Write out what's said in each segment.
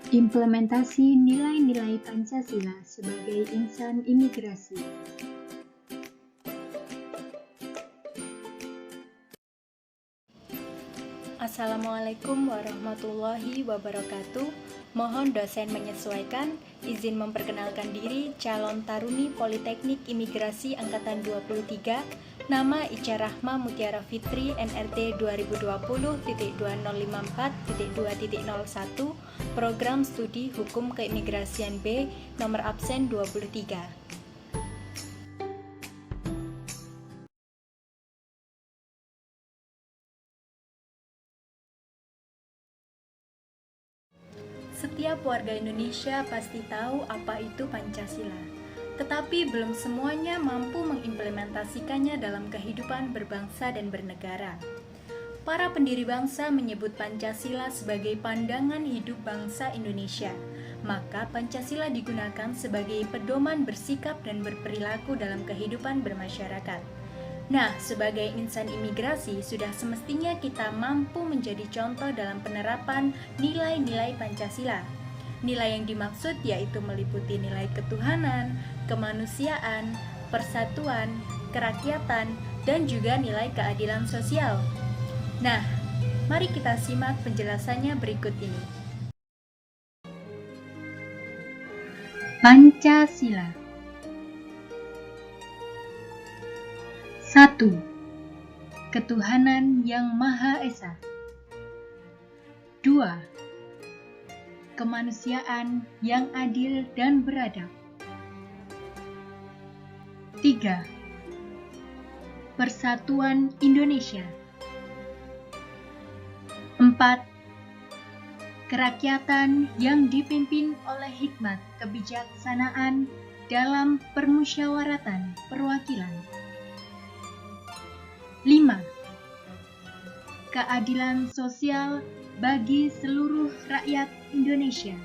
Implementasi nilai-nilai Pancasila sebagai insan imigrasi. Assalamualaikum warahmatullahi wabarakatuh. Mohon dosen menyesuaikan. Izin memperkenalkan diri, calon taruni Politeknik Imigrasi Angkatan 23. Nama Ica Rahma Mutiara Fitri, NRT 2020.2054.2.01, Program Studi Hukum Keimigrasian B, nomor absen 23. Setiap warga Indonesia pasti tahu apa itu Pancasila, tetapi belum semuanya mampu mengimplementasikannya dalam kehidupan berbangsa dan bernegara. Para pendiri bangsa menyebut Pancasila sebagai pandangan hidup bangsa Indonesia, maka Pancasila digunakan sebagai pedoman bersikap dan berperilaku dalam kehidupan bermasyarakat. Nah, sebagai insan imigrasi, sudah semestinya kita mampu menjadi contoh dalam penerapan nilai-nilai Pancasila. Nilai yang dimaksud yaitu meliputi nilai ketuhanan, kemanusiaan, persatuan, kerakyatan, dan juga nilai keadilan sosial. Nah, mari kita simak penjelasannya berikut ini. Pancasila. 1. Ketuhanan yang Maha Esa. 2. Kemanusiaan yang adil dan beradab. 3. Persatuan Indonesia. 4. Kerakyatan yang dipimpin oleh hikmat kebijaksanaan dalam permusyawaratan perwakilan. 5. Keadilan sosial bagi seluruh rakyat Indonesia.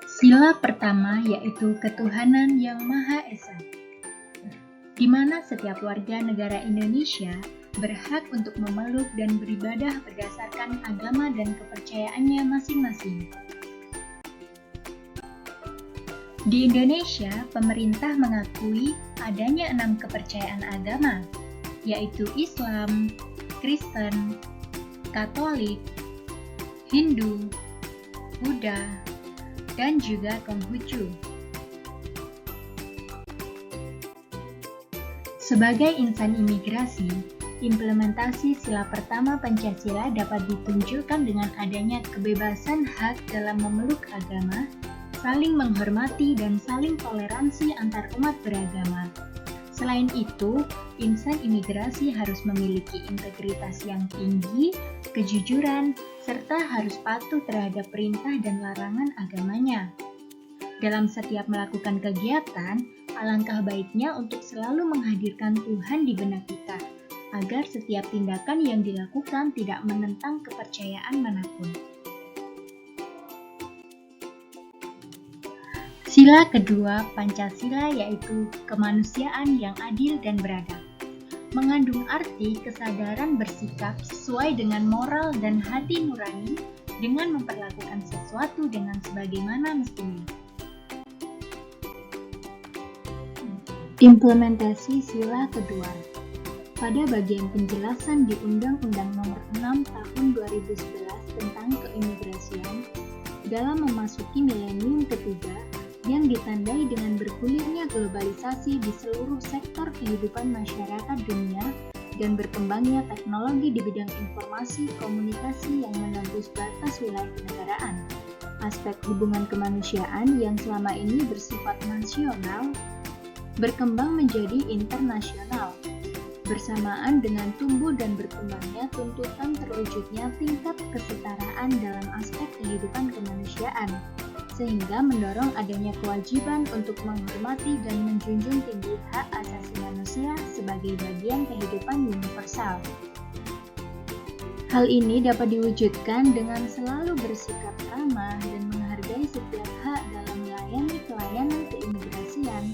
Sila pertama yaitu ketuhanan yang Maha Esa, di mana setiap warga negara Indonesia berhak untuk memeluk dan beribadah berdasarkan agama dan kepercayaannya masing-masing. Di Indonesia, pemerintah mengakui adanya 6 kepercayaan agama, yaitu Islam, Kristen, Katolik, Hindu, Buddha, dan juga Konghucu. Sebagai insan imigrasi, implementasi sila pertama Pancasila dapat ditunjukkan dengan adanya kebebasan hak dalam memeluk agama, saling menghormati dan saling toleransi antar umat beragama. Selain itu, insan imigrasi harus memiliki integritas yang tinggi, kejujuran, serta harus patuh terhadap perintah dan larangan agamanya. Dalam setiap melakukan kegiatan, alangkah baiknya untuk selalu menghadirkan Tuhan di benak kita, agar setiap tindakan yang dilakukan tidak menentang kepercayaan manapun. Sila kedua Pancasila yaitu kemanusiaan yang adil dan beradab. Mengandung arti kesadaran bersikap sesuai dengan moral dan hati nurani dengan memperlakukan sesuatu dengan sebagaimana mestinya. Implementasi sila kedua. Pada bagian penjelasan di Undang-Undang Nomor 6 Tahun 2011 tentang keimigrasian, dalam memasuki milenium ketiga yang ditandai dengan bergulirnya globalisasi di seluruh sektor kehidupan masyarakat dunia dan berkembangnya teknologi di bidang informasi komunikasi yang menembus batas wilayah kenegaraan. Aspek hubungan kemanusiaan yang selama ini bersifat nasional berkembang menjadi internasional. Bersamaan dengan tumbuh dan berkembangnya tuntutan terwujudnya tingkat kesetaraan dalam aspek kehidupan kemanusiaan, sehingga mendorong adanya kewajiban untuk menghormati dan menjunjung tinggi hak asasi manusia sebagai bagian kehidupan universal. Hal ini dapat diwujudkan dengan selalu bersikap ramah dan menghargai setiap hak dalam melayani pelayanan keimigrasian,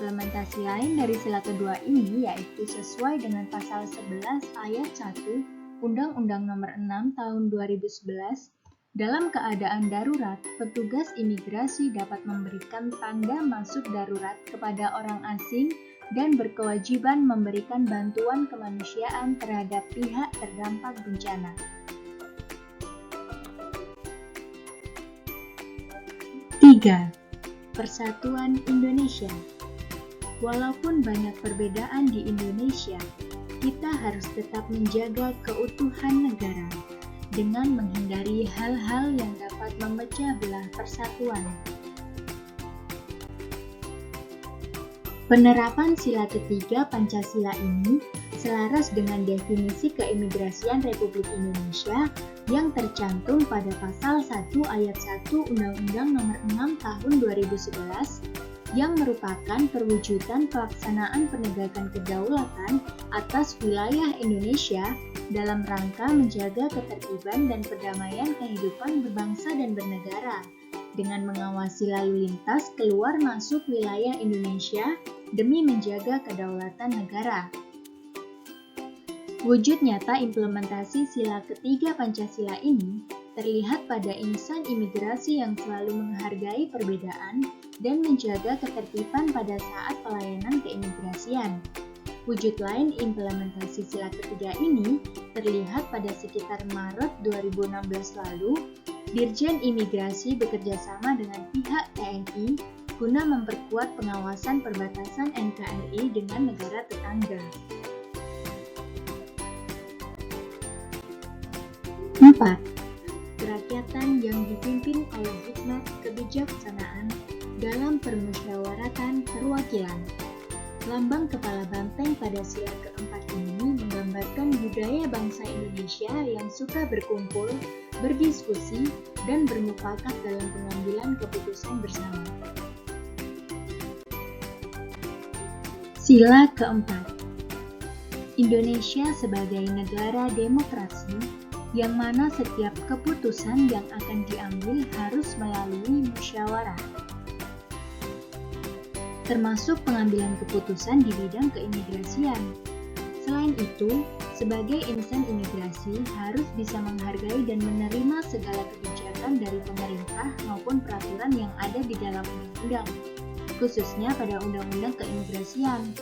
implementasi lain dari sila kedua ini yaitu sesuai dengan pasal 11 ayat 1 Undang-Undang Nomor 6 Tahun 2011, dalam keadaan darurat, petugas imigrasi dapat memberikan tanda masuk darurat kepada orang asing dan berkewajiban memberikan bantuan kemanusiaan terhadap pihak terdampak bencana. Tiga, Persatuan Indonesia. Walaupun banyak perbedaan di Indonesia, kita harus tetap menjaga keutuhan negara dengan menghindari hal-hal yang dapat memecah belah persatuan. Penerapan sila ketiga Pancasila ini selaras dengan definisi keimigrasian Republik Indonesia yang tercantum pada pasal 1 ayat 1 Undang-Undang Nomor 6 Tahun 2011 yang merupakan perwujudan pelaksanaan penegakan kedaulatan atas wilayah Indonesia dalam rangka menjaga ketertiban dan perdamaian kehidupan berbangsa dan bernegara dengan mengawasi lalu lintas keluar masuk wilayah Indonesia demi menjaga kedaulatan negara. Wujud nyata implementasi sila ketiga Pancasila ini terlihat pada insan imigrasi yang selalu menghargai perbedaan dan menjaga ketertiban pada saat pelayanan keimigrasian. Wujud lain implementasi sila ketiga ini terlihat pada sekitar Maret 2016 lalu, Dirjen Imigrasi bekerjasama dengan pihak TNI guna memperkuat pengawasan perbatasan NKRI dengan negara tetangga. 4. Kerakyatan yang dipimpin oleh hikmat kebijaksanaan dalam permusyawaratan perwakilan. Lambang kepala banteng pada sila keempat ini menggambarkan budaya bangsa Indonesia yang suka berkumpul, berdiskusi, dan bermufakat dalam pengambilan keputusan bersama. Sila keempat, Indonesia sebagai negara demokrasi yang mana setiap keputusan yang akan diambil harus melalui musyawarah, termasuk pengambilan keputusan di bidang keimigrasian. Selain itu, sebagai insan imigrasi harus bisa menghargai dan menerima segala kebijakan dari pemerintah maupun peraturan yang ada di dalam undang-undang, khususnya pada undang-undang keimigrasian.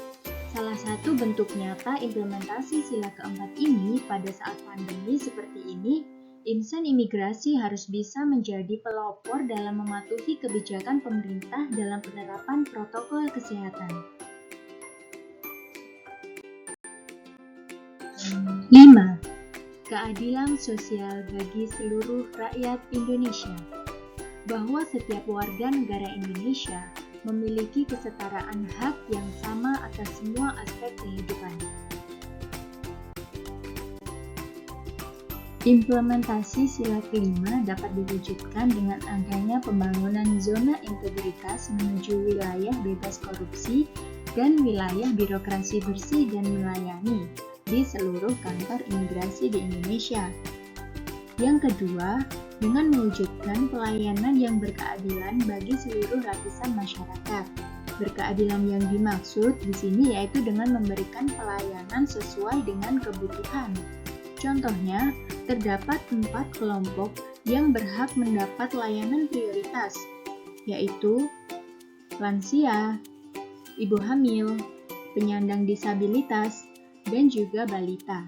Salah satu bentuk nyata implementasi sila keempat ini pada saat pandemi seperti ini, insan imigrasi harus bisa menjadi pelopor dalam mematuhi kebijakan pemerintah dalam penerapan protokol kesehatan. 5. Keadilan sosial bagi seluruh rakyat Indonesia. Bahwa setiap warga negara Indonesia memiliki kesetaraan hak yang sama atas semua aspek kehidupan. Implementasi sila kelima dapat diwujudkan dengan adanya pembangunan zona integritas menuju wilayah bebas korupsi dan wilayah birokrasi bersih dan melayani di seluruh kantor imigrasi di Indonesia. Yang kedua, dengan mewujudkan pelayanan yang berkeadilan bagi seluruh lapisan masyarakat. Berkeadilan yang dimaksud di sini yaitu dengan memberikan pelayanan sesuai dengan kebutuhan. Contohnya, terdapat 4 kelompok yang berhak mendapat layanan prioritas, yaitu lansia, ibu hamil, penyandang disabilitas, dan juga balita.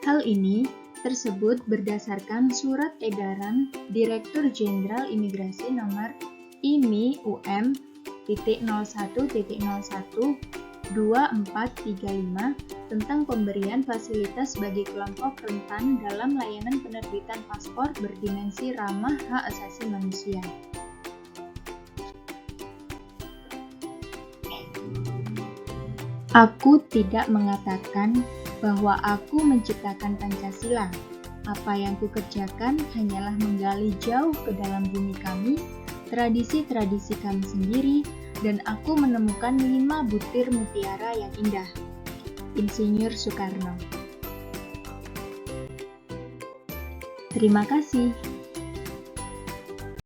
Hal ini tersebut berdasarkan Surat Edaran Direktur Jenderal Imigrasi Nomor IMI-01.01/2435 tentang pemberian fasilitas bagi kelompok rentan dalam layanan penerbitan paspor berdimensi ramah hak asasi manusia. Aku tidak mengatakan bahwa aku menciptakan Pancasila. Apa yang kukerjakan hanyalah menggali jauh ke dalam bumi kami, tradisi-tradisi kami sendiri, dan aku menemukan 5 butir mutiara yang indah. Insinyur Soekarno. Terima kasih.